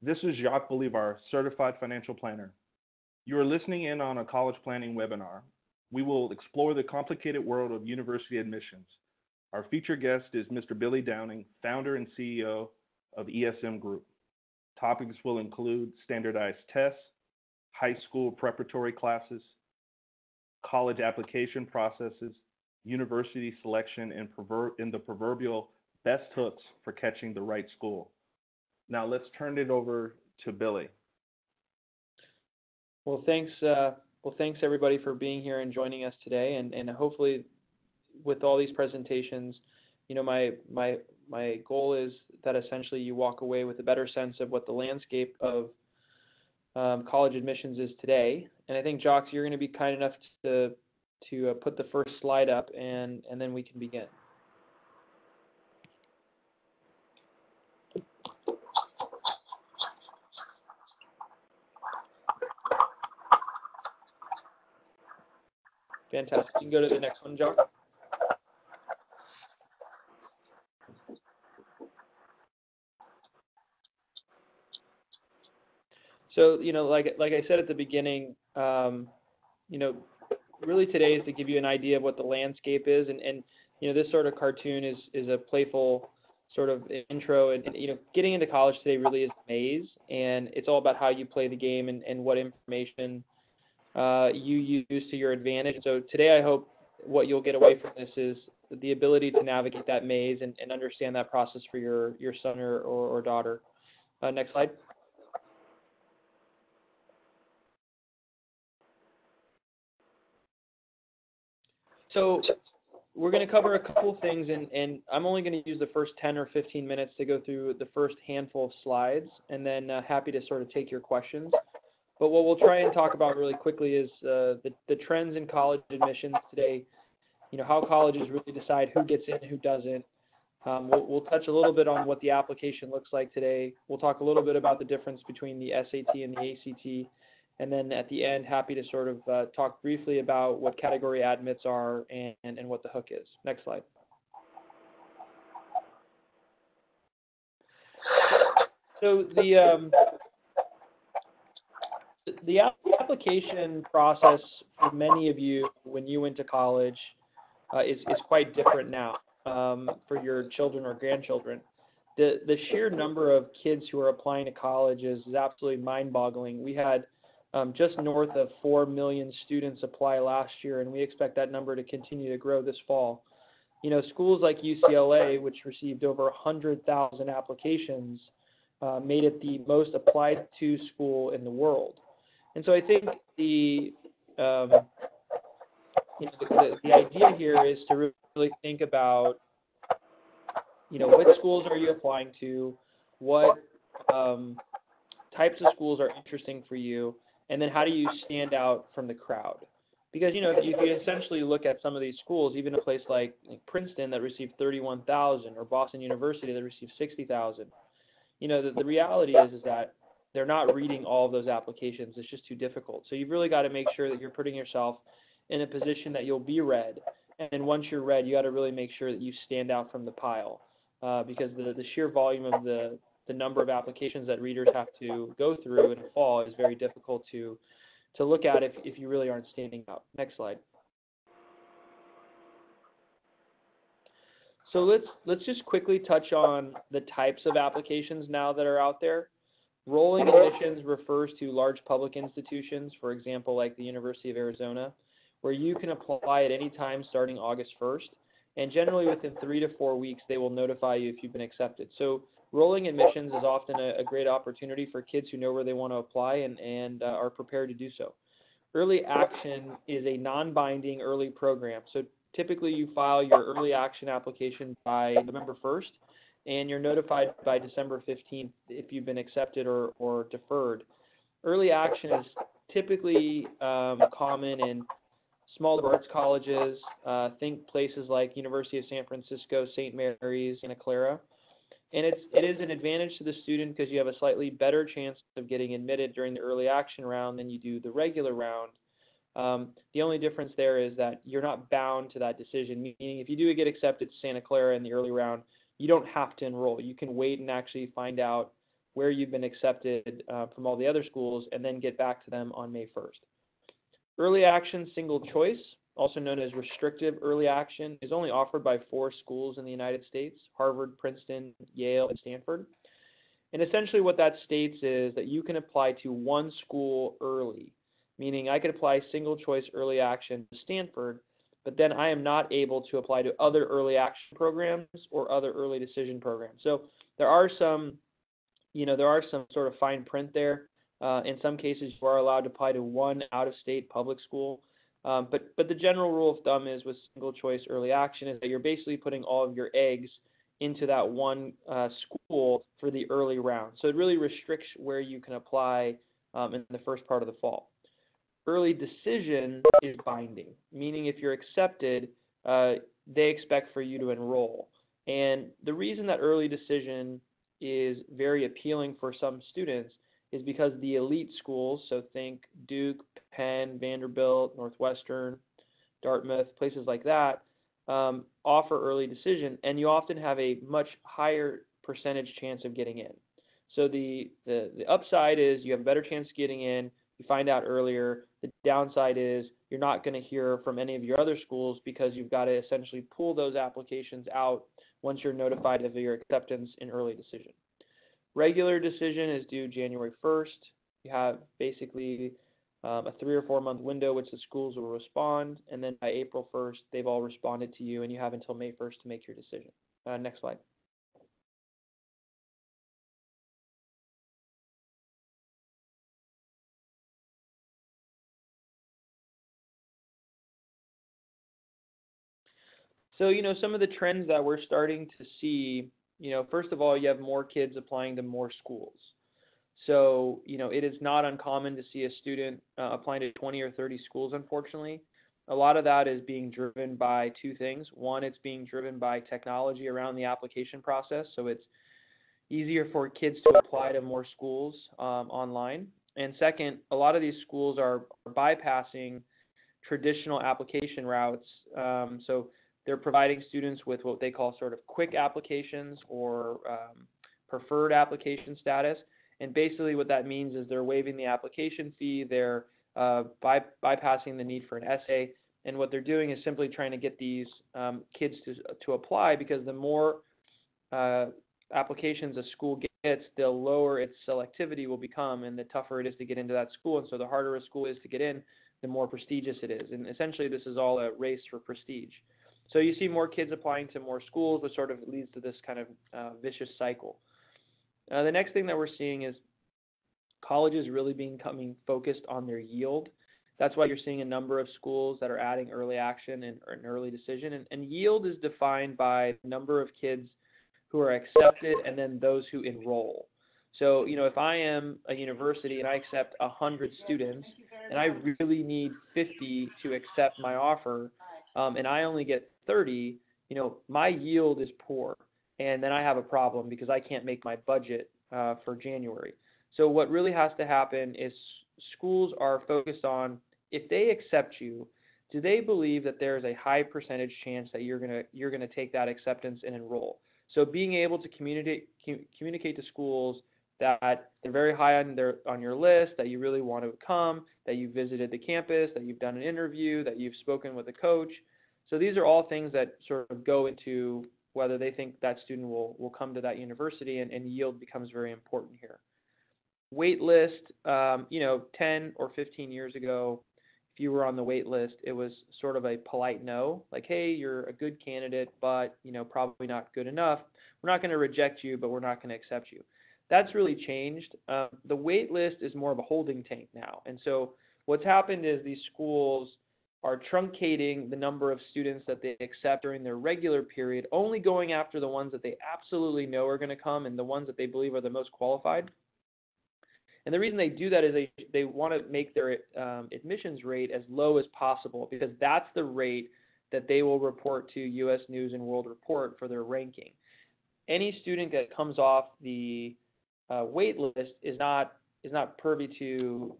This is Jacques Bolivar, Certified Financial Planner. You are listening in on a college planning webinar. We will explore the complicated world of university admissions. Our featured guest is Mr. Billy Downing, founder and CEO of ESM Group. Topics will include standardized tests, high school preparatory classes, college application processes, university selection, and the proverbial best hooks for catching the right school. Now let's turn it over to Billy. Well, thanks everybody for being here and joining us today. And hopefully, with all these presentations, my goal is that essentially you walk away with a better sense of what the landscape of college admissions is today. And I think, Jacques, you're going to be kind enough to put the first slide up, and then we can begin. Fantastic. You can go to the next one, Jacques. So, like I said at the beginning, really today is to give you an idea of what the landscape is, and this sort of cartoon is a playful sort of intro, and getting into college today really is a maze, and it's all about how you play the game and what information you use to your advantage. So today I hope what you'll get away from this is the ability to navigate that maze and understand that process for your son or daughter. Next slide. So we're going to cover a couple of things, and I'm only going to use the first 10 or 15 minutes to go through the first handful of slides, and then happy to sort of take your questions. But what we'll try and talk about really quickly is the trends in college admissions today, how colleges really decide who gets in and who doesn't. We'll touch a little bit on what the application looks like today. We'll talk a little bit about the difference between the SAT and the ACT. And then at the end, happy to sort of talk briefly about what category admits are and what the hook is. Next slide. So the application process for many of you when you went to college is quite different now for your children or grandchildren. The sheer number of kids who are applying to college is absolutely mind-boggling. We had just north of 4 million students apply last year, and we expect that number to continue to grow this fall. Schools like UCLA, which received over 100,000 applications, made it the most applied to school in the world. And so I think the idea here is to really think about, what schools are you applying to, what types of schools are interesting for you, and then how do you stand out from the crowd? Because, if you essentially look at some of these schools, even a place like Princeton that received 31,000 or Boston University that received 60,000, the reality is that they're not reading all of those applications. It's just too difficult. So you've really got to make sure that you're putting yourself in a position that you'll be read. And once you're read, you got to really make sure that you stand out from the pile because the sheer volume of the number of applications that readers have to go through in the fall is very difficult to look at if you really aren't standing out. Next slide. So let's just quickly touch on the types of applications now that are out there. Rolling admissions refers to large public institutions, for example, like the University of Arizona, where you can apply at any time starting August 1st. And generally within 3 to 4 weeks, they will notify you if you've been accepted. So rolling admissions is often a great opportunity for kids who know where they want to apply and are prepared to do so. Early Action is a non-binding early program. So typically you file your early action application by November 1st, and you're notified by December 15th if you've been accepted or deferred. Early action is typically common in small liberal arts colleges, think places like University of San Francisco, St. Mary's, Santa Clara. And it is an advantage to the student because you have a slightly better chance of getting admitted during the early action round than you do the regular round. The only difference there is that you're not bound to that decision, meaning if you do get accepted to Santa Clara in the early round, you don't have to enroll. You can wait and actually find out where you've been accepted from all the other schools, and then get back to them on May 1st. Early action single choice, also known as restrictive early action, is only offered by 4 schools in the United States: Harvard, Princeton, Yale, and Stanford. And essentially what that states is that you can apply to one school early, meaning I could apply single choice early action to Stanford, but then I am not able to apply to other early action programs or other early decision programs. So there are some sort of fine print there. In some cases, you are allowed to apply to one out-of-state public school. But the general rule of thumb is with single choice early action is that you're basically putting all of your eggs into that one school for the early round. So it really restricts where you can apply in the first part of the fall. Early decision is binding, meaning if you're accepted, they expect for you to enroll. And the reason that early decision is very appealing for some students is because the elite schools, so think Duke, Penn, Vanderbilt, Northwestern, Dartmouth, places like that, offer early decision, and you often have a much higher percentage chance of getting in. So the upside is you have a better chance of getting in, you find out earlier. The downside is you're not going to hear from any of your other schools because you've got to essentially pull those applications out once you're notified of your acceptance in early decision. Regular decision is due January 1st. You have basically a 3 or 4 month window which the schools will respond, and then by April 1st, they've all responded to you, and you have until May 1st to make your decision. Next slide. So, some of the trends that we're starting to see, first of all, you have more kids applying to more schools. So, it is not uncommon to see a student applying to 20 or 30 schools, unfortunately. A lot of that is being driven by 2 things. One, it's being driven by technology around the application process. So it's easier for kids to apply to more schools online. And second, a lot of these schools are bypassing traditional application routes. So they're providing students with what they call sort of quick applications or preferred application status. And basically what that means is they're waiving the application fee, they're bypassing the need for an essay, and what they're doing is simply trying to get these kids to apply, because the more applications a school gets, the lower its selectivity will become, and the tougher it is to get into that school. And so the harder a school is to get in, the more prestigious it is. And essentially this is all a race for prestige. So you see more kids applying to more schools, which sort of leads to this kind of vicious cycle. The next thing that we're seeing is colleges really becoming focused on their yield. That's why you're seeing a number of schools that are adding early action and early decision. And yield is defined by the number of kids who are accepted and then those who enroll. So, if I am a university and I accept 100 students and I really need 50 to accept my offer, and I only get 30, my yield is poor. And then I have a problem because I can't make my budget for January. So what really has to happen is schools are focused on, if they accept you, do they believe that there's a high percentage chance that you're gonna take that acceptance and enroll? So being able to communicate to schools that they're very high on your list, that you really want to come, that you visited the campus, that you've done an interview, that you've spoken with a coach. So these are all things that sort of go into whether they think that student will come to that university, and yield becomes very important here. Wait list, 10 or 15 years ago, if you were on the wait list, it was sort of a polite no, like, hey, you're a good candidate, but, probably not good enough. We're not going to reject you, but we're not going to accept you. That's really changed. The wait list is more of a holding tank now. And so what's happened is these schools are truncating the number of students that they accept during their regular period, only going after the ones that they absolutely know are going to come and the ones that they believe are the most qualified. And the reason they do that is they want to make their admissions rate as low as possible, because that's the rate that they will report to U.S. News and World Report for their ranking. Any student that comes off the wait list is not privy to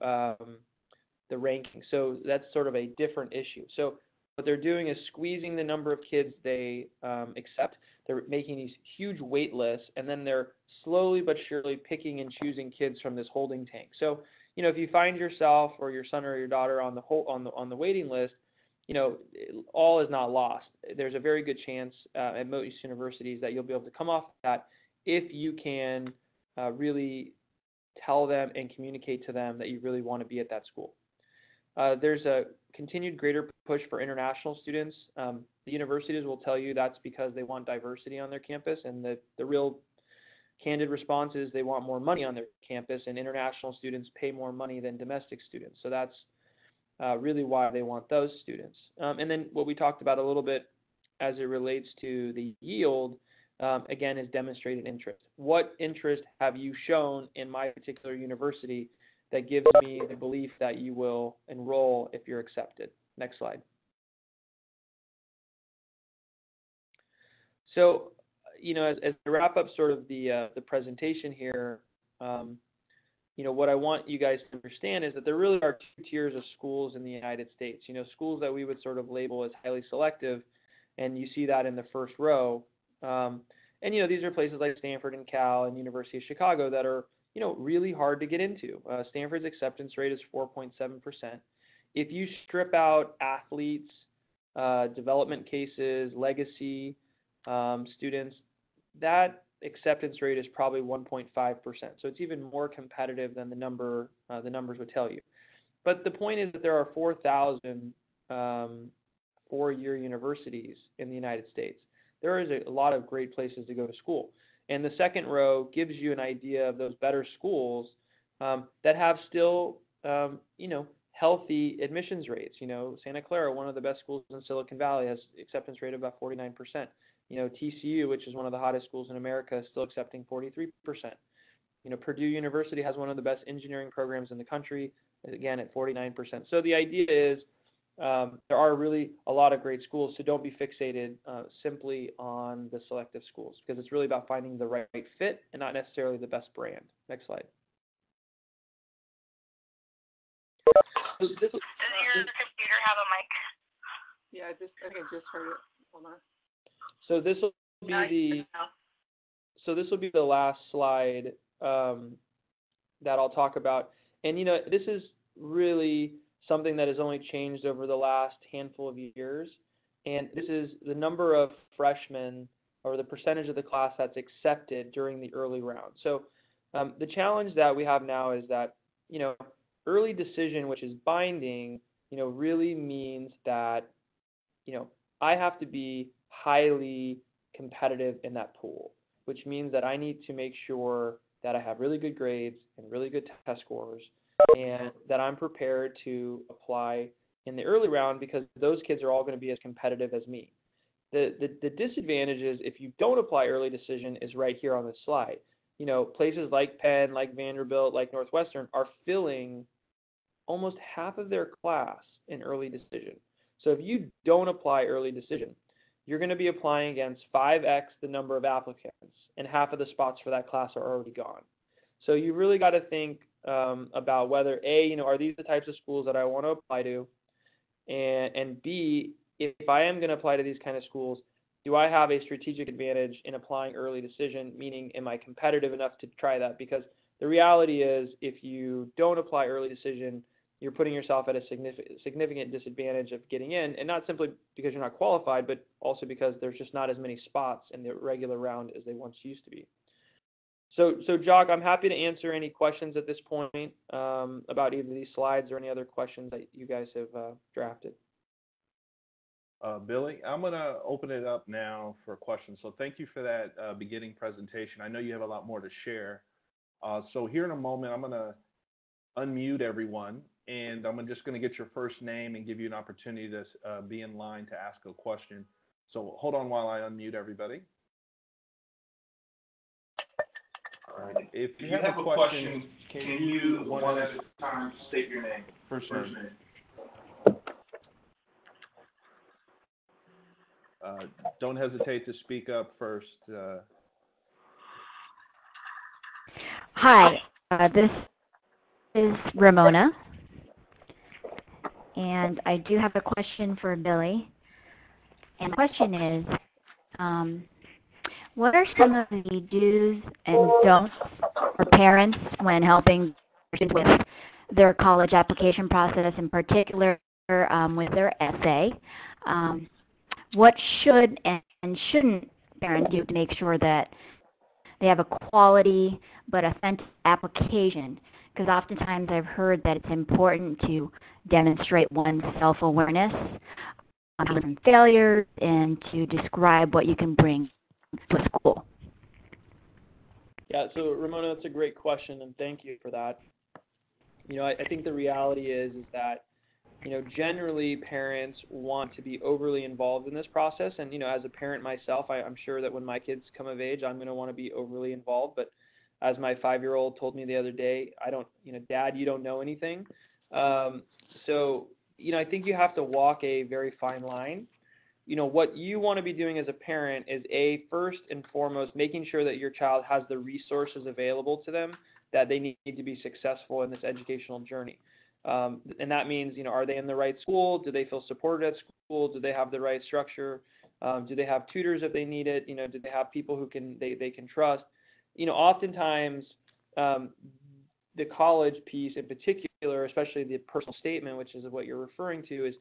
the ranking. So that's sort of a different issue. So what they're doing is squeezing the number of kids they accept. they're making these huge wait lists, and then they're slowly but surely picking and choosing kids from this holding tank. So, if you find yourself or your son or your daughter on the waiting list, all is not lost. There's a very good chance at most universities that you'll be able to come off that if you can really tell them and communicate to them that you really want to be at that school. There's a continued greater push for international students. The universities will tell you that's because they want diversity on their campus, and the real candid response is they want more money on their campus, and international students pay more money than domestic students. So that's really why they want those students. And then what we talked about a little bit as it relates to the yield, again, is demonstrated interest. What interest have you shown in my particular university that gives me the belief that you will enroll if you're accepted? Next slide. So, as to wrap up sort of the presentation here, what I want you guys to understand is that there really are two tiers of schools in the United States. Schools that we would sort of label as highly selective, and you see that in the first row. And these are places like Stanford and Cal and University of Chicago that are, really hard to get into. Stanford's acceptance rate is 4.7%. If you strip out athletes, development cases, legacy students, that acceptance rate is probably 1.5%. So it's even more competitive than the numbers would tell you. But the point is that there are 4,000 four-year universities in the United States. There is a lot of great places to go to school. And the second row gives you an idea of those better schools that have still, healthy admissions rates. Santa Clara, one of the best schools in Silicon Valley, has acceptance rate of about 49%. TCU, which is one of the hottest schools in America, is still accepting 43%. Purdue University has one of the best engineering programs in the country, again at 49%. So the idea is there are really a lot of great schools, so don't be fixated simply on the selective schools, because it's really about finding the right fit and not necessarily the best brand. Next slide. Does your computer have a mic? Yeah, I think I just heard it. Hold on. So this will be the last slide that I'll talk about. And this is really something that has only changed over the last handful of years. And this is the number of freshmen, or the percentage of the class that's accepted during the early round. So the challenge that we have now is that, early decision, which is binding, really means that, I have to be highly competitive in that pool, which means that I need to make sure that I have really good grades and really good test scores, and that I'm prepared to apply in the early round, because those kids are all going to be as competitive as me. The disadvantage is if you don't apply early decision is right here on this slide. Places like Penn, like Vanderbilt, like Northwestern are filling almost half of their class in early decision. So if you don't apply early decision, you're going to be applying against 5x the number of applicants, and half of the spots for that class are already gone. So you really got to think about whether A, are these the types of schools that I want to apply to, and B, if I am going to apply to these kind of schools, do I have a strategic advantage in applying early decision, meaning am I competitive enough to try that? Because the reality is, if you don't apply early decision, you're putting yourself at a significant disadvantage of getting in, and not simply because you're not qualified, but also because there's just not as many spots in the regular round as they once used to be. So Jock, I'm happy to answer any questions at this point about either these slides or any other questions that you guys have drafted. Billy, I'm going to open it up now for questions. So thank you for that beginning presentation. I know you have a lot more to share. So here in a moment, I'm going to unmute everyone, and I'm just going to get your first name and give you an opportunity to be in line to ask a question. So hold on while I unmute everybody. All right. If you have a question, can you one at a time state your name? First name. Don't hesitate to speak up first. Hi, this is Ramona, and I do have a question for Billy. And the question is, What are some of the do's and don'ts for parents when helping with their college application process, in particular with their essay? What should and shouldn't parents do to make sure that they have a quality but authentic application? Because oftentimes I've heard that it's important to demonstrate one's self-awareness on failures and to describe what you can bring to a school. Yeah, so Ramona, that's a great question, and thank you for that. I think the reality is that, generally parents want to be overly involved in this process, and, as a parent myself, I'm sure that when my kids come of age, I'm going to want to be overly involved, but as my 5-year-old told me the other day, Dad, you don't know anything. So, I think you have to walk a very fine line. What you want to be doing as a parent is first and foremost, making sure that your child has the resources available to them that they need to be successful in this educational journey. And that means, are they in the right school? Do they feel supported at school? Do they have the right structure? Do they have tutors if they need it? Do they have people who they can trust? Oftentimes, the college piece in particular, especially the personal statement, which is what you're referring to, is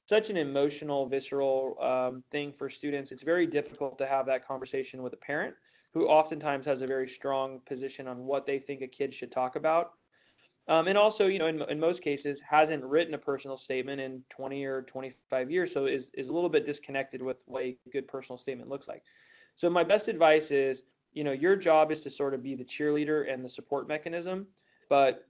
such an emotional, visceral thing for students. It's very difficult to have that conversation with a parent who oftentimes has a very strong position on what they think a kid should talk about. And also, in most cases, hasn't written a personal statement in 20 or 25 years, so is a little bit disconnected with what a good personal statement looks like. So my best advice is, your job is to sort of be the cheerleader and the support mechanism. But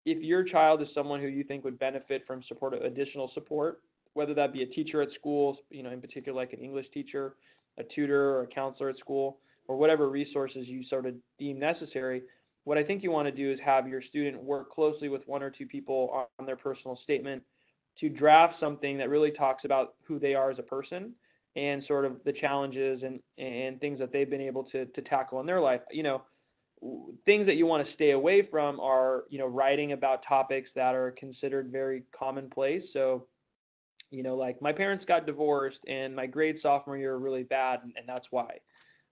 if your child is someone who you think would benefit from additional support, whether that be a teacher at school, in particular like an English teacher, a tutor or a counselor at school, or whatever resources you sort of deem necessary, what I think you want to do is have your student work closely with one or two people on their personal statement to draft something that really talks about who they are as a person and sort of the challenges and things that they've been able to tackle in their life. Things that you want to stay away from are, writing about topics that are considered very commonplace. So, like my parents got divorced and my grades sophomore year were really bad and that's why.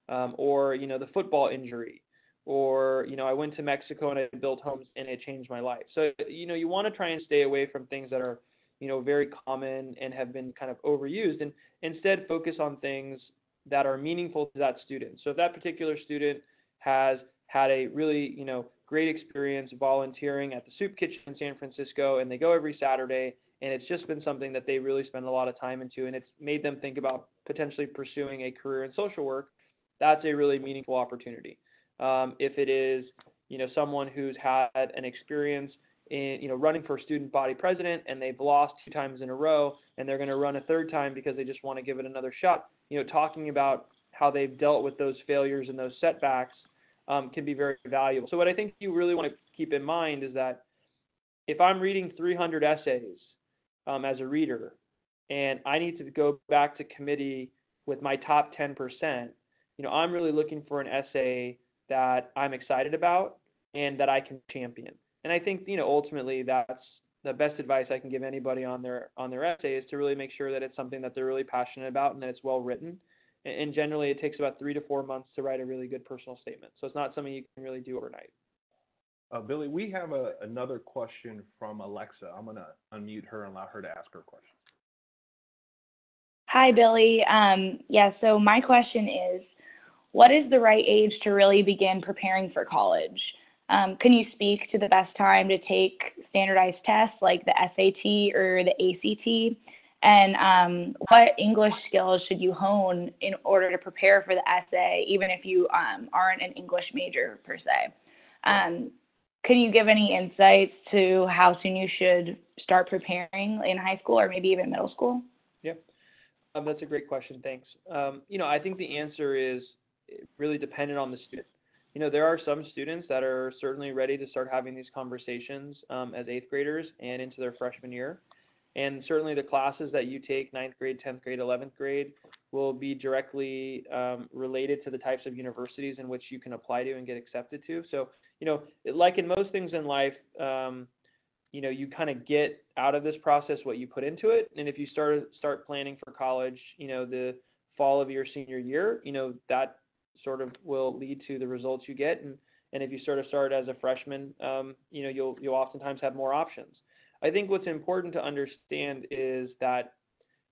Or, the football injury. Or, I went to Mexico and I built homes and it changed my life. So, you want to try and stay away from things that are, very common and have been kind of overused, and instead focus on things that are meaningful to that student. So if that particular student has had a really, great experience volunteering at the soup kitchen in San Francisco, and they go every Saturday, and it's just been something that they really spend a lot of time into, and it's made them think about potentially pursuing a career in social work, that's a really meaningful opportunity. If it is, someone who's had an experience in, running for student body president and they've lost 2 times in a row and they're going to run a 3rd time because they just want to give it another shot, talking about how they've dealt with those failures and those setbacks can be very valuable. So what I think you really want to keep in mind is that if I'm reading 300 essays as a reader and I need to go back to committee with my top 10%, I'm really looking for an essay that I'm excited about and that I can champion. And I think, ultimately that's the best advice I can give anybody on their essay, is to really make sure that it's something that they're really passionate about and that it's well written. And generally it takes about 3 to 4 months to write a really good personal statement. So it's not something you can really do overnight. Billy, we have another question from Alexa. I'm going to unmute her and allow her to ask her question. Hi, Billy. So my question is, what is the right age to really begin preparing for college? Can you speak to the best time to take standardized tests like the SAT or the ACT? And what English skills should you hone in order to prepare for the essay, even if you aren't an English major per se? Can you give any insights to how soon you should start preparing in high school or maybe even middle school? Yeah, that's a great question. Thanks. I think the answer is really dependent on the student. There are some students that are certainly ready to start having these conversations as 8th graders and into their freshman year. And certainly the classes that you take, 9th grade, 10th grade, 11th grade, will be directly related to the types of universities in which you can apply to and get accepted to. So, like in most things in life, you kind of get out of this process what you put into it. And if you start planning for college, the fall of your senior year, that sort of will lead to the results you get. And if you sort of start as a freshman, you'll oftentimes have more options. I think what's important to understand is that,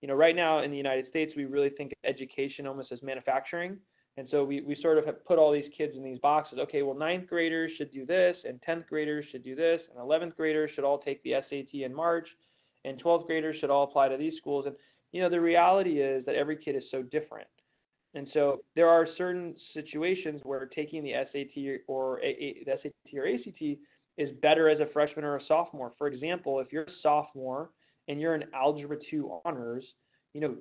right now in the United States, we really think of education almost as manufacturing. And so we sort of have put all these kids in these boxes. Okay, well, 9th graders should do this, and 10th graders should do this, and 11th graders should all take the SAT in March, and 12th graders should all apply to these schools. And, the reality is that every kid is so different. And so there are certain situations where taking the SAT or ACT is better as a freshman or a sophomore. For example, if you're a sophomore and you're in Algebra 2 honors,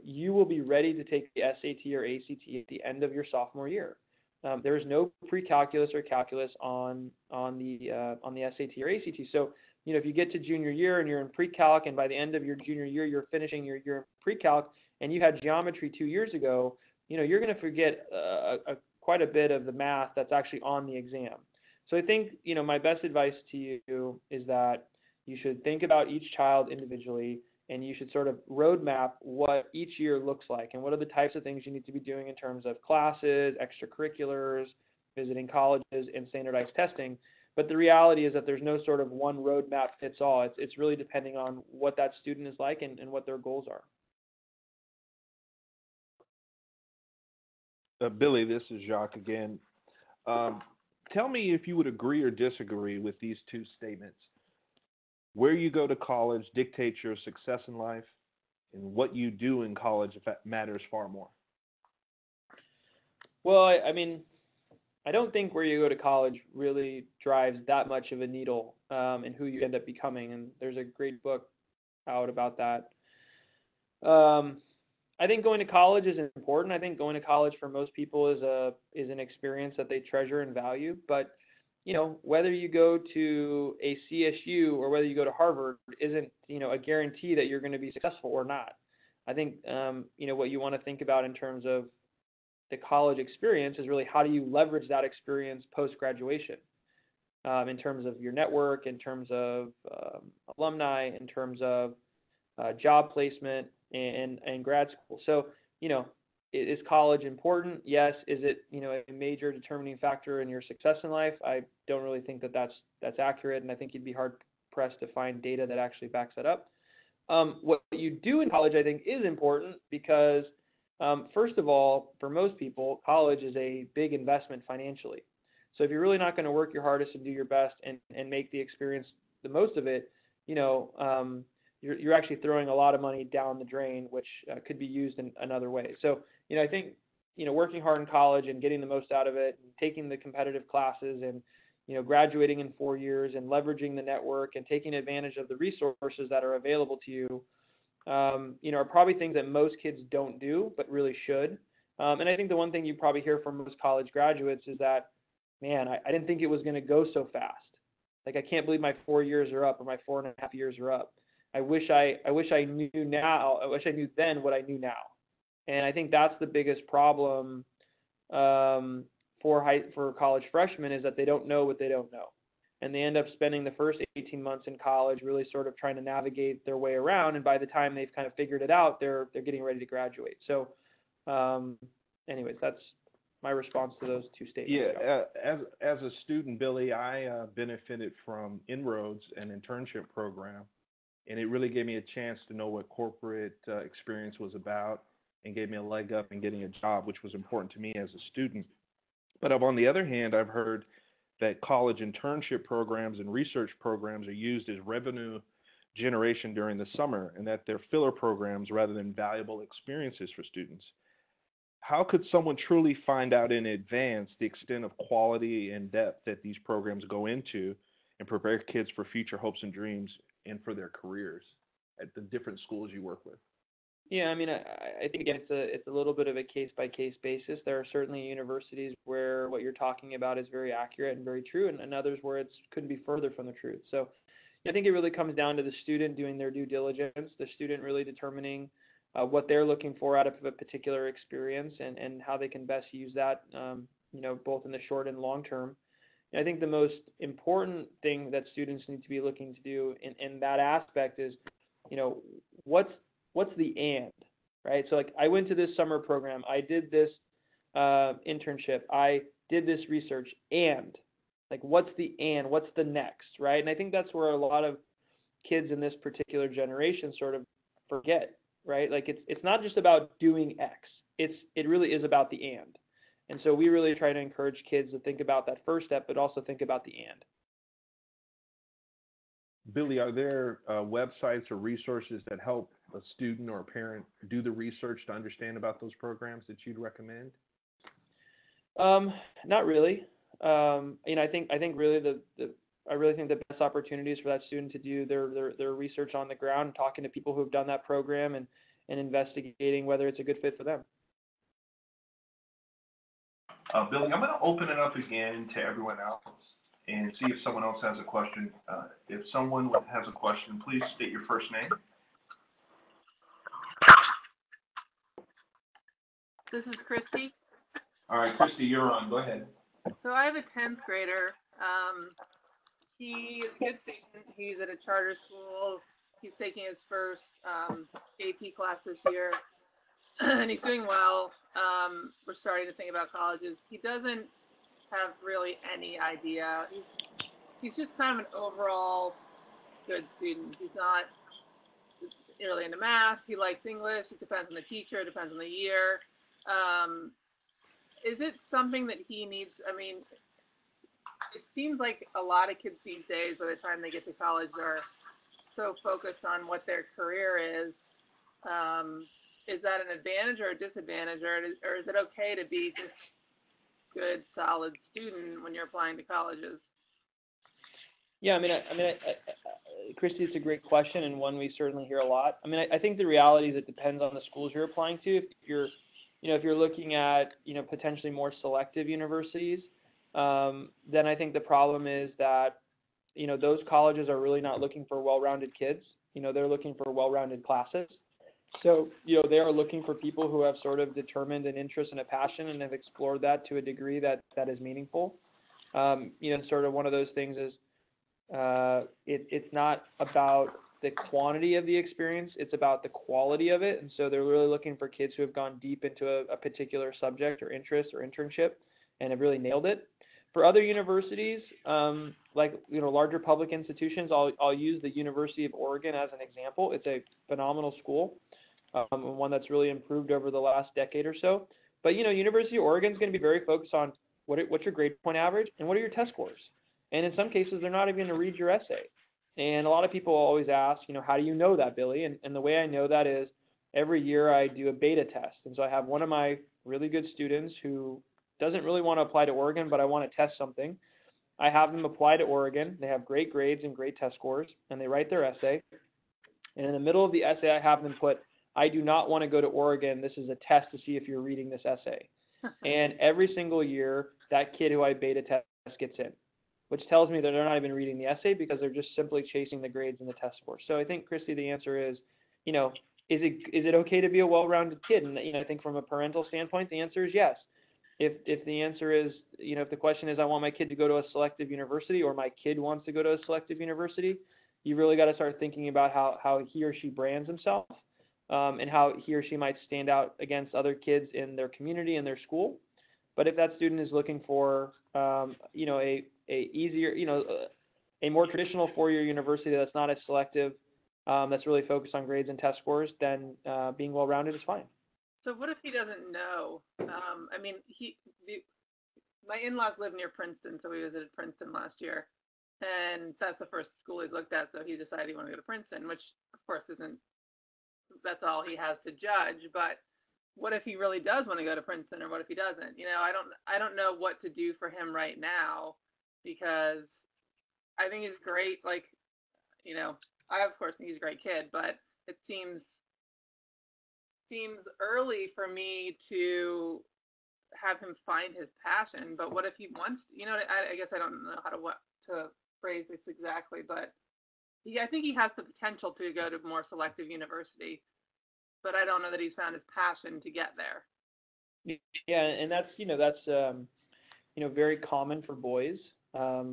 you will be ready to take the SAT or ACT at the end of your sophomore year. There is no pre-calculus or calculus on the SAT or ACT. So, if you get to junior year and you're in pre-calc, and by the end of your junior year you're finishing your year in pre-calc, and you had geometry 2 years ago, you're going to forget quite a bit of the math that's actually on the exam. So I think, my best advice to you is that you should think about each child individually, and you should sort of roadmap what each year looks like and what are the types of things you need to be doing in terms of classes, extracurriculars, visiting colleges, and standardized testing. But the reality is that there's no sort of one roadmap fits all. It's really depending on what that student is like and what their goals are. Billy, this is Jacques again. Tell me if you would agree or disagree with these two statements. Where you go to college dictates your success in life, and what you do in college matters far more. Well, I don't think where you go to college really drives that much of a needle in who you end up becoming, and there's a great book out about that. I think going to college is important. I think going to college for most people is an experience that they treasure and value. But whether you go to a CSU or whether you go to Harvard isn't a guarantee that you're going to be successful or not. I think what you want to think about in terms of the college experience is really how do you leverage that experience post graduation, in terms of your network, in terms of alumni, in terms of job placement and grad school. So, is college important? Yes. Is it, a major determining factor in your success in life? I don't really think that that's accurate, and I think you'd be hard pressed to find data that actually backs that up. What you do in college, I think, is important because, first of all, for most people, college is a big investment financially. So if you're really not going to work your hardest and do your best and make the experience the most of it, you're actually throwing a lot of money down the drain, which could be used in another way. So, I think, working hard in college and getting the most out of it, and taking the competitive classes and, graduating in 4 years and leveraging the network and taking advantage of the resources that are available to you, are probably things that most kids don't do, but really should. And I think the one thing you probably hear from most college graduates is that, man, I didn't think it was going to go so fast. Like, I can't believe my 4 years are up, or my 4.5 years are up. I wish I knew now. I wish I knew then what I knew now. And I think that's the biggest problem for college freshmen, is that they don't know what they don't know, and they end up spending the first 18 months in college really sort of trying to navigate their way around. And by the time they've kind of figured it out, they're getting ready to graduate. So, anyways, that's my response to those two statements. Yeah, as a student, Billy, I benefited from Inroads, an internship program. And it really gave me a chance to know what corporate experience was about, and gave me a leg up in getting a job, which was important to me as a student. But on the other hand, I've heard that college internship programs and research programs are used as revenue generation during the summer, and that they're filler programs rather than valuable experiences for students. How could someone truly find out in advance the extent of quality and depth that these programs go into, and prepare kids for future hopes and dreams and for their careers at the different schools you work with? Yeah, I think, again, it's a little bit of a case-by-case basis. There are certainly universities where what you're talking about is very accurate and very true, and others where it couldn't be further from the truth. So I think it really comes down to the student doing their due diligence, the student really determining what they're looking for out of a particular experience, and how they can best use that, both in the short and long term. I think the most important thing that students need to be looking to do in that aspect is, what's the and, right? So, like, I went to this summer program, I did this internship. I did this research and, like, what's the and? What's the next, right? And I think that's where a lot of kids in this particular generation sort of forget, right? Like it's not just about doing X. It really is about the and. And so we really try to encourage kids to think about that first step, but also think about the and. Billy, are there websites or resources that help a student or a parent do the research to understand about those programs that you'd recommend? Not really. I think really I really think the best opportunities for that student to do their research on the ground, talking to people who have done that program and investigating whether it's a good fit for them. Billy, I'm going to open it up again to everyone else and see if someone else has a question. If someone has a question, please state your first name. This is Christy. All right, Christy, you're on. Go ahead. So I have a 10th grader. He is a good student. He's at a charter school. He's taking his first AP class this year, and he's doing well. We're starting to think about colleges. He doesn't have really any idea. He's just kind of an overall good student. He's not really into math. He likes English. It depends on the teacher. It depends on the year. Is it something that he needs? I mean, it seems like a lot of kids these days, by the time they get to college, are so focused on what their career is. Is that an advantage or a disadvantage, or is it okay to be just good, solid student when you're applying to colleges? Yeah, Christy, it's a great question and one we certainly hear a lot. I think the reality is it depends on the schools you're applying to. If you're looking at, potentially more selective universities, then I think the problem is that, those colleges are really not looking for well-rounded kids. They're looking for well-rounded classes. So, they are looking for people who have sort of determined an interest and a passion and have explored that to a degree that is meaningful. Sort of one of those things is it's not about the quantity of the experience, it's about the quality of it. And so they're really looking for kids who have gone deep into a particular subject or interest or internship and have really nailed it. For other universities, larger public institutions, I'll use the University of Oregon as an example. It's a phenomenal school, one that's really improved over the last decade or so. But, University of Oregon is going to be very focused on what's your grade point average and what are your test scores. And in some cases, they're not even going to read your essay. And a lot of people always ask, how do you know that, Billy? And the way I know that is every year I do a beta test. And so I have one of my really good students who doesn't really want to apply to Oregon, but I want to test something. I have them apply to Oregon. They have great grades and great test scores, and they write their essay. And in the middle of the essay, I have them put, I do not want to go to Oregon. This is a test to see if you're reading this essay. And every single year, that kid who I beta test gets in, which tells me that they're not even reading the essay because they're just simply chasing the grades and the test scores. So I think, Christy, the answer is, is it okay to be a well-rounded kid? And, I think from a parental standpoint, the answer is yes. If the answer is, if the question is, I want my kid to go to a selective university or my kid wants to go to a selective university, you really got to start thinking about how he or she brands himself and how he or she might stand out against other kids in their community and their school. But if that student is looking for, a easier, a more traditional four-year university that's not as selective, that's really focused on grades and test scores, then being well-rounded is fine. So what if he doesn't know? My in-laws live near Princeton, so we visited Princeton last year, and that's the first school he's looked at. So he decided he wanted to go to Princeton, which of course that's all he has to judge. But what if he really does want to go to Princeton, or what if he doesn't? I don't know what to do for him right now, because I think he's great. I of course think he's a great kid, but it seems early for me to have him find his passion. But what if he wants, I guess I don't know how to phrase this exactly, but I think he has the potential to go to a more selective university, but I don't know that he's found his passion to get there. Yeah, and that's very common for boys. How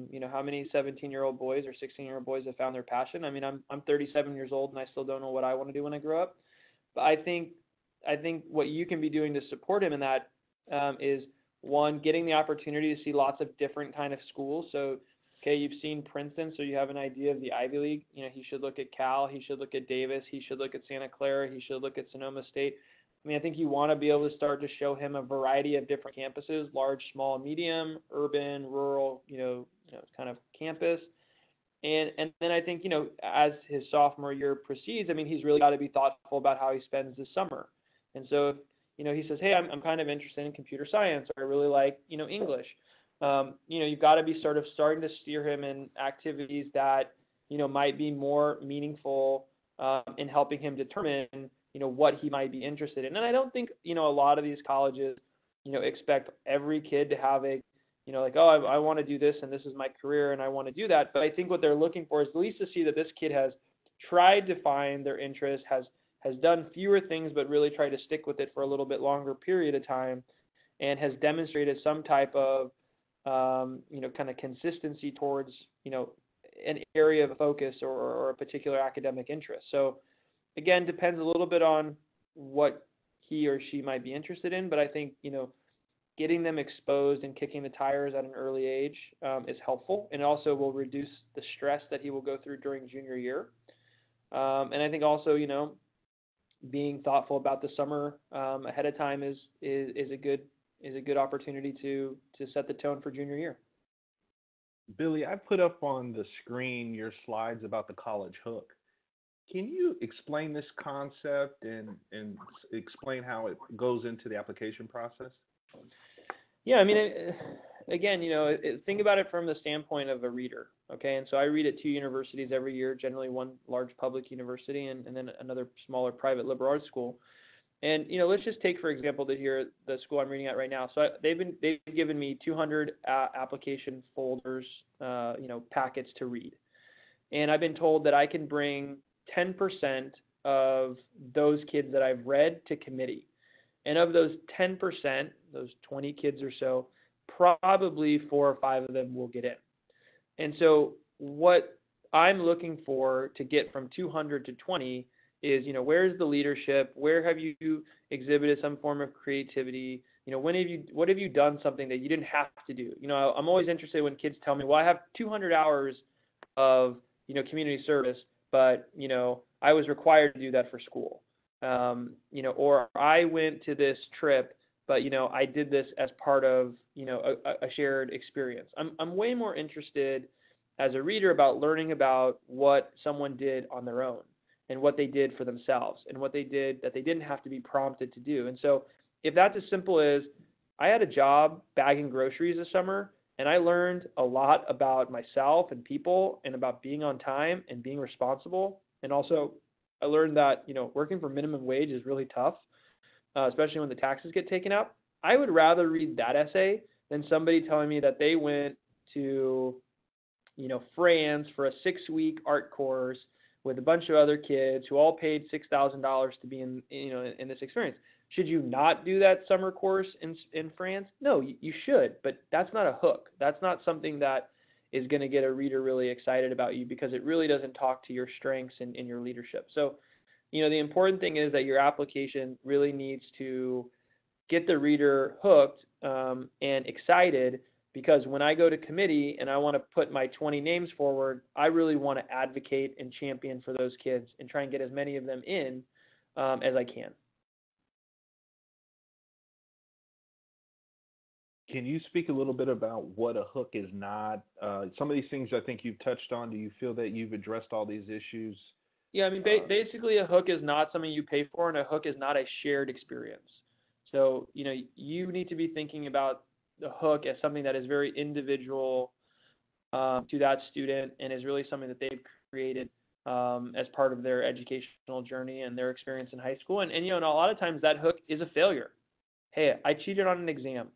many 17-year-old boys or 16-year-old boys have found their passion? I'm 37 years old and I still don't know what I want to do when I grow up. But I think what you can be doing to support him in that is one, getting the opportunity to see lots of different kind of schools. So, okay, you've seen Princeton, so you have an idea of the Ivy League. You know, he should look at Cal, he should look at Davis, he should look at Santa Clara, he should look at Sonoma State. I mean, I think you want to be able to start to show him a variety of different campuses, large, small, medium, urban, rural, kind of campus. And then I think, as his sophomore year proceeds, I mean, he's really got to be thoughtful about how he spends the summer. And so, he says, hey, I'm kind of interested in computer science, or I really like, English. You've got to be sort of starting to steer him in activities that, might be more meaningful in helping him determine, what he might be interested in. And I don't think, a lot of these colleges, expect every kid to have a, like, oh, I want to do this and this is my career and I want to do that. But I think what they're looking for is at least to see that this kid has tried to find their interest, has done fewer things but really tried to stick with it for a little bit longer period of time, and has demonstrated some type of, kind of consistency towards, an area of focus or a particular academic interest. So again, depends a little bit on what he or she might be interested in, but I think, getting them exposed and kicking the tires at an early age is helpful, and also will reduce the stress that he will go through during junior year. And I think also, being thoughtful about the summer ahead of time is a good opportunity to set the tone for junior year. Billy, I put up on the screen your slides about the college hook. Can you explain this concept and explain how it goes into the application process? Yeah, I mean, again, think about it from the standpoint of a reader, okay? And so I read at 2 universities every year, generally one large public university and then another smaller private liberal arts school. And, let's just take, for example, the school I'm reading at right now. So they've given me 200 application folders, packets to read. And I've been told that I can bring 10% of those kids that I've read to committee. And of those 10%, those 20 kids or so, probably 4 or 5 of them will get in. And so what I'm looking for to get from 200 to 20 is, where's the leadership? Where have you exhibited some form of creativity? What have you done something that you didn't have to do? I'm always interested when kids tell me, well, I have 200 hours of, community service, but, I was required to do that for school. Or I went to this trip, but, I did this as part of, a shared experience. I'm way more interested as a reader about learning about what someone did on their own and what they did for themselves and what they did that they didn't have to be prompted to do. And so if that's as simple as I had a job bagging groceries this summer, and I learned a lot about myself and people and about being on time and being responsible. And also I learned that, working for minimum wage is really tough, especially when the taxes get taken out. I would rather read that essay than somebody telling me that they went to, France for a 6-week art course with a bunch of other kids who all paid $6,000 to be in this experience. Should you not do that summer course in France? No, you should, but that's not a hook. That's not something that is going to get a reader really excited about you, because it really doesn't talk to your strengths and your leadership. So, the important thing is that your application really needs to get the reader hooked and excited, because when I go to committee and I want to put my 20 names forward, I really want to advocate and champion for those kids and try and get as many of them in as I can. Can you speak a little bit about what a hook is not? Some of these things I think you've touched on. Do you feel that you've addressed all these issues? Yeah, I mean, basically a hook is not something you pay for, and a hook is not a shared experience. So, you need to be thinking about the hook as something that is very individual to that student, and is really something that they've created as part of their educational journey and their experience in high school. And a lot of times that hook is a failure. Hey, I cheated on an exam.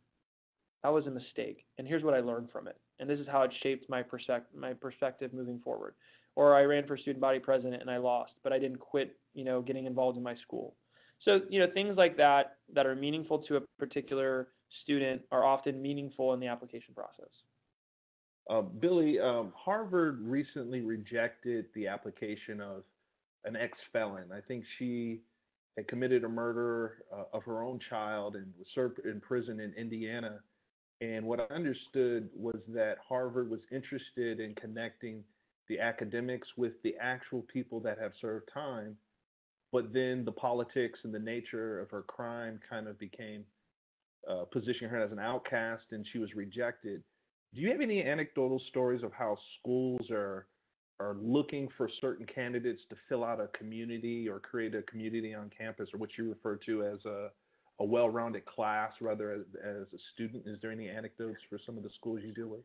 That was a mistake, and here's what I learned from it, and this is how it shaped my perspective moving forward. Or I ran for student body president and I lost, but I didn't quit, getting involved in my school. So, things like that are meaningful to a particular student are often meaningful in the application process. Billy, Harvard recently rejected the application of an ex-felon. I think she had committed a murder of her own child and was served in prison in Indiana. And what I understood was that Harvard was interested in connecting the academics with the actual people that have served time, but then the politics and the nature of her crime kind of became positioning her as an outcast, and she was rejected. Do you have any anecdotal stories of how schools are looking for certain candidates to fill out a community or create a community on campus, or what you refer to as a well-rounded class, rather as a student? Is there any anecdotes for some of the schools you deal with?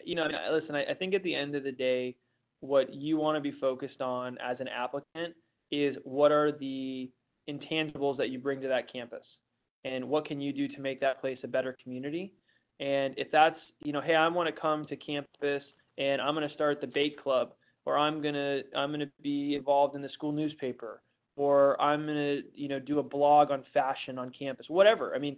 Listen, I think at the end of the day, what you want to be focused on as an applicant is what are the intangibles that you bring to that campus, and what can you do to make that place a better community. And if that's, hey, I want to come to campus and I'm going to start the bake club, or I'm going to be involved in the school newspaper, or I'm going to, do a blog on fashion on campus, whatever. I mean,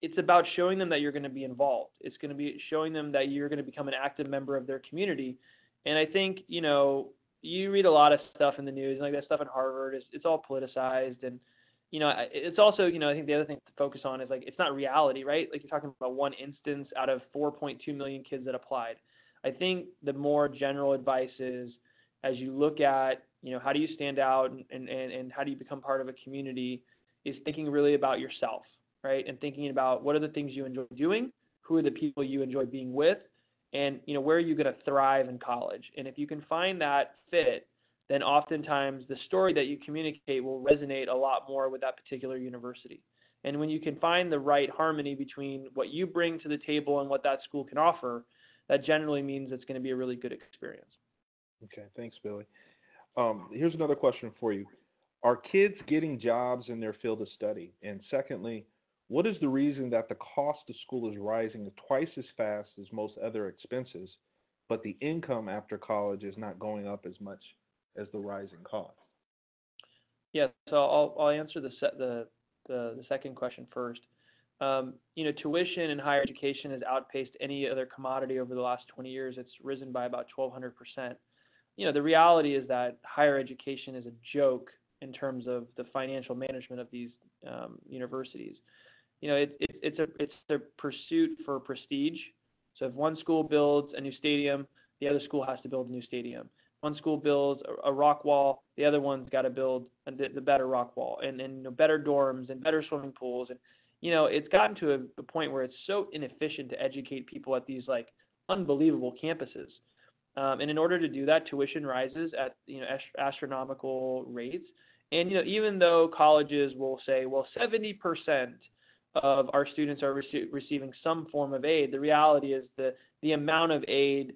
it's about showing them that you're going to be involved. It's going to be showing them that you're going to become an active member of their community. And I think, you read a lot of stuff in the news, like that stuff in Harvard, it's all politicized. And, it's also, I think the other thing to focus on is, like, it's not reality, right? Like, you're talking about one instance out of 4.2 million kids that applied. I think the more general advice is, as you look at, how do you stand out and how do you become part of a community, is thinking really about yourself, right? And thinking about what are the things you enjoy doing, who are the people you enjoy being with, and, where are you going to thrive in college? And if you can find that fit, then oftentimes the story that you communicate will resonate a lot more with that particular university. And when you can find the right harmony between what you bring to the table and what that school can offer, that generally means it's going to be a really good experience. Okay, thanks, Billy. Here's another question for you. Are kids getting jobs in their field of study? And secondly, what is the reason that the cost of school is rising twice as fast as most other expenses, but the income after college is not going up as much as the rising cost? Yeah, so I'll answer the second question first. Tuition in higher education has outpaced any other commodity over the last 20 years. It's risen by about 1,200%. The reality is that higher education is a joke in terms of the financial management of these universities. It's a pursuit for prestige. So if one school builds a new stadium, the other school has to build a new stadium. One school builds a rock wall, the other one's got to build the better rock wall, and better dorms and better swimming pools. And it's gotten to a point where it's so inefficient to educate people at these, like, unbelievable campuses. And in order to do that, tuition rises at astronomical rates. And even though colleges will say, well, 70% of our students are receiving some form of aid, the reality is the amount of aid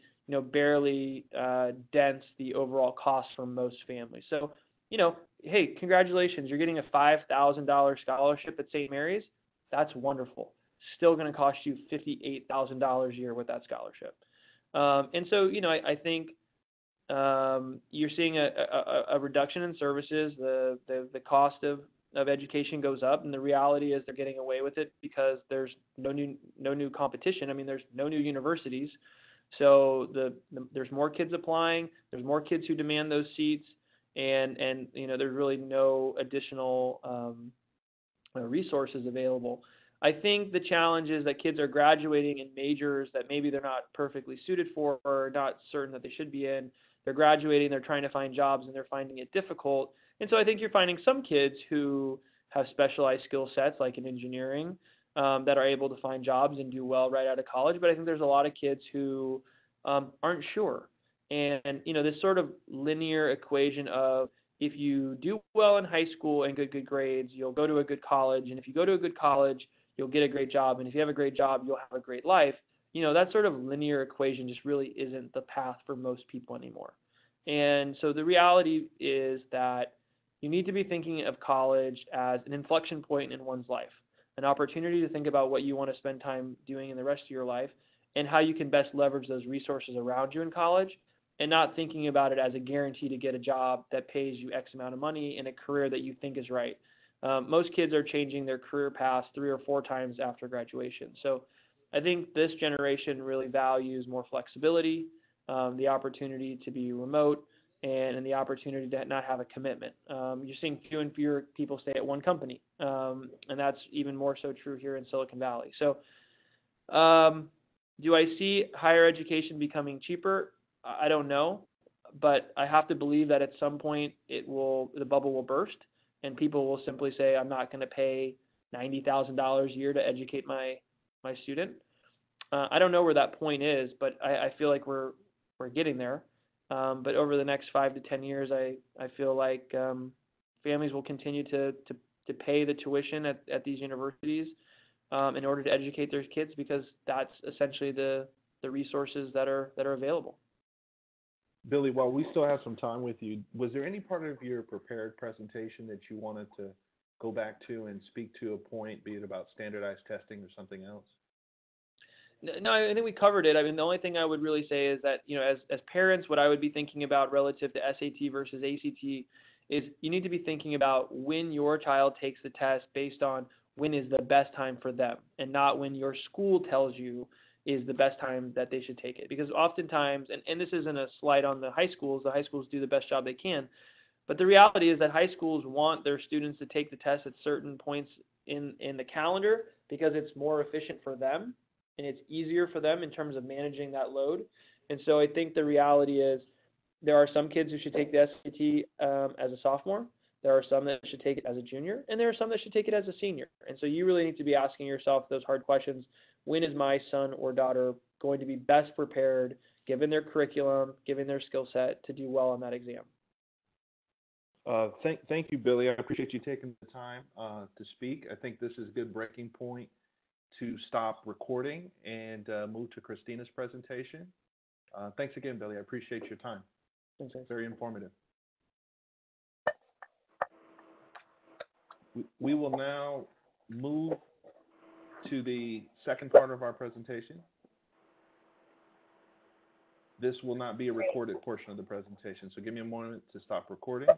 barely dents the overall cost for most families. So, hey, congratulations, you're getting a $5,000 scholarship at St. Mary's. That's wonderful. Still going to cost you $58,000 a year with that scholarship. And so, I think you're seeing a reduction in services. The cost of education goes up, and the reality is they're getting away with it because there's no new competition. I mean, there's no new universities. So there's more kids applying, there's more kids who demand those seats, and there's really no additional resources available. I think the challenge is that kids are graduating in majors that maybe they're not perfectly suited for or not certain that they should be in. They're graduating, they're trying to find jobs, and they're finding it difficult. And so I think you're finding some kids who have specialized skill sets, like in engineering, that are able to find jobs and do well right out of college. But I think there's a lot of kids who aren't sure. And, this sort of linear equation of, if you do well in high school and good grades, you'll go to a good college. And if you go to a good college, you'll get a great job. And if you have a great job, you'll have a great life. That sort of linear equation just really isn't the path for most people anymore. And so the reality is that you need to be thinking of college as an inflection point in one's life, an opportunity to think about what you want to spend time doing in the rest of your life and how you can best leverage those resources around you in college, and not thinking about it as a guarantee to get a job that pays you X amount of money in a career that you think is right. Most kids are changing their career paths 3 or 4 times after graduation. So I think this generation really values more flexibility, the opportunity to be remote, and the opportunity to not have a commitment. You're seeing fewer and fewer people stay at one company, and that's even more so true here in Silicon Valley. So do I see higher education becoming cheaper? I don't know, but I have to believe that at some point the bubble will burst, and people will simply say, I'm not going to pay $90,000 a year to educate my student. I don't know where that point is, but I feel like we're getting there. But over the next 5 to 10 years, I feel like families will continue to pay the tuition at these universities in order to educate their kids, because that's essentially the resources that are available. Billy, while we still have some time with you, was there any part of your prepared presentation that you wanted to go back to and speak to a point, be it about standardized testing or something else? No, I think we covered it. I mean, the only thing I would really say is that, as parents, what I would be thinking about relative to SAT versus ACT is you need to be thinking about when your child takes the test based on when is the best time for them, and not when your school tells you is the best time that they should take it. Because oftentimes, and this isn't a slight on the high schools do the best job they can, but the reality is that high schools want their students to take the test at certain points in the calendar because it's more efficient for them and it's easier for them in terms of managing that load. And so I think the reality is there are some kids who should take the SAT as a sophomore. There are some that should take it as a junior, and there are some that should take it as a senior. And so you really need to be asking yourself those hard questions. When is my son or daughter going to be best prepared, given their curriculum, given their skill set, to do well on that exam? Thank you, Billy. I appreciate you taking the time to speak. I think this is a good breaking point to stop recording and move to Christina's presentation. Thanks again, Billy. I appreciate your time. Thanks. Very informative. We will now move to the second part of our presentation. This will not be a recorded portion of the presentation, so give me a moment to stop recording.